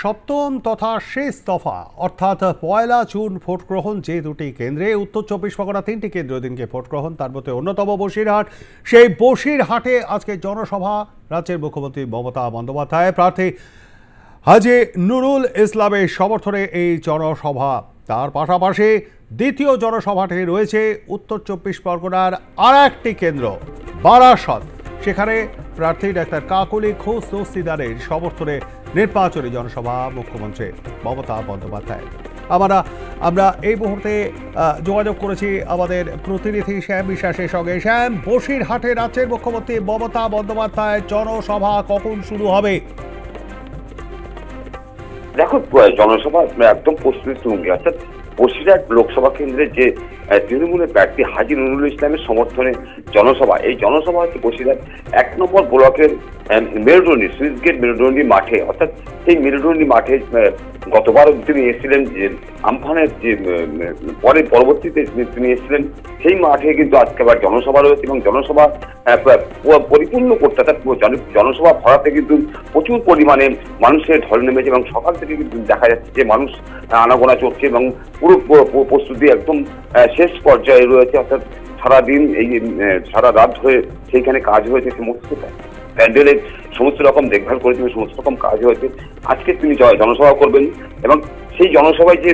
সপ্তম তথা শেষ দফা অর্থাৎ পয়লা জুন ভোট গ্রহণ যে দুটি কেন্দ্রে উত্তর চব্বিশ পরগনা তিনটি কেন্দ্রীয় দিনকে ভোট গ্রহণ, তার মধ্যে অন্যতম বসিরহাট। সেই বসিরহাটে আজকে জনসভা রাজ্যের মুখ্যমন্ত্রী মমতা বন্দ্যোপাধ্যায় প্রার্থী হাজী নুরুল ইসলামের সমর্থনে এই জনসভা। তার পাশাপাশি দ্বিতীয় জনসভাটি রয়েছে উত্তর চব্বিশ পরগনার আর একটি কেন্দ্র বারাসত। সেখানে প্রার্থী ডাক্তার কাকলি ঘোষ দস্তিদারের সমর্থনে নির্বাচনী জনসভা মুখ্যমন্ত্রী মমতা বন্দ্যোপাধ্যায়। আমরা এই মুহূর্তে যোগাযোগ করেছি আমাদের প্রতিনিধি শ্যাম বিশ্বাসের সঙ্গে। শ্যাম, বসিরহাটে রাজ্যের মুখ্যমন্ত্রী মমতা বন্দ্যোপাধ্যায়ের জনসভা কখন শুরু হবে? দেখো, জনসভা একদম প্রস্তুতি তুঙ্গে, অর্থাৎ বসিরহাট লোকসভা কেন্দ্রের যে তৃণমূলের প্রার্থী হাজী নুরুল ইসলামের সমর্থনে জনসভা, এই জনসভা হচ্ছে বসিরহাট ১ নম্বর ব্লকের মেরুদণ্ডী সুইচ গেট মেরুদণ্ডী মাঠে। অর্থাৎ এই মেরুদণ্ডী মাঠে গতবার তিনি এসেছিলেন যে আমফানের যে পরবর্তীতে তিনি এসেছিলেন, সেই মাঠে কিন্তু আজকে আবার জনসভা রয়েছে এবং জনসভা পরিপূর্ণ করতে, অর্থাৎ জনসভা ভরাতে কিন্তু প্রচুর পরিমাণে মানুষের ঢল নেমেছে এবং সকাল থেকে কিন্তু দেখা যাচ্ছে যে মানুষ আনাগোনা চলছে এবং পুরো প্রস্তুতি একদম শেষ পর্যায়ে রয়েছে। অর্থাৎ সারাদিন এই সারা রাত হয়ে সেইখানে কাজ হয়েছে, সমস্ত প্যান্ডেলের সমস্ত রকম দেখভাল করেছেন, সমস্ত রকম কাজ হয়েছে। আজকে তিনি জনসভা করবেন এবং সেই জনসভায় যে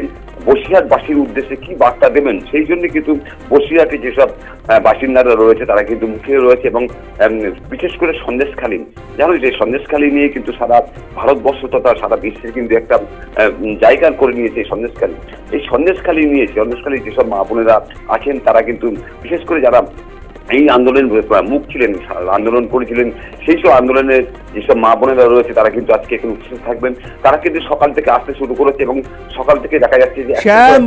বসিরহাটবাসীর উদ্দেশ্যে কি বার্তা দেবেন সেই জন্য কিন্তু বসিরহাটে যেসব বাসিন্দারা রয়েছে তারা কিন্তু মুখে রয়েছে এবং বিশেষ করে সন্দেশখালী, জানো যে সন্দেশখালী নিয়ে কিন্তু সারা ভারতবর্ষ তথা সারা বিশ্বের কিন্তু একটা জায়গা করে নিয়েছে এই সন্দেশখালী। এই সন্দেশখালী নিয়ে সন্দেশখালী যেসব মা বোনেরা আছেন তারা কিন্তু বিশেষ করে যারা এই আন্দোলনের মুখ ছিলেন, আন্দোলন করেছিলেন, সেই সব আন্দোলনের যেসব মা বোনেরা রয়েছে তারা কিন্তু আজকে এখানে উপস্থিত থাকবেন। তারা কিন্তু সকাল থেকে আসতে শুরু করেছে এবং সকাল থেকে দেখা যাচ্ছে যে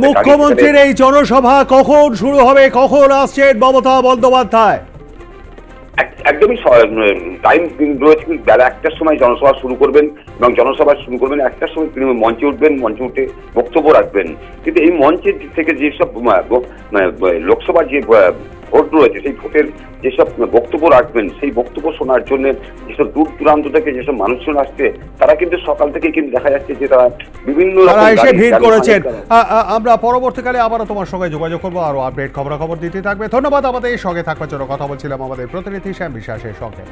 মুখ্যমন্ত্রীর এই জনসভা কখন শুরু হবে, কখন আসছেন মমতা বন্দ্যোপাধ্যায়? একদমই টাইম রয়েছে, বেলা ১টার সময় জনসভা শুরু করবেন এবং জনসভা শুরু করবেন ১টার সময় তিনি মঞ্চে উঠবেন, মঞ্চে উঠে বক্তব্য রাখবেন। কিন্তু এই মঞ্চের থেকে যেসব লোকসভার যে ভোট রয়েছে সেই ভোটের যেসব বক্তব্য রাখবেন সেই বক্তব্য শোনার জন্য যেসব দূর দূরান্ত থেকে যেসব মানুষজন আসছে তারা কিন্তু সকাল থেকে কিন্তু দেখা যাচ্ছে যে তারা বিভিন্ন ভিড় করেছেন। আমরা পরবর্তীকালে আবারও তোমার সঙ্গে যোগাযোগ করবো, আরো আপডেট খবরাখবর দিতে থাকবে। ধন্যবাদ আমাদের সঙ্গে থাকবার জন্য। কথা বলছিলাম আমাদের প্রতিনিধি শ্যাম বিশ্বাসের সঙ্গে।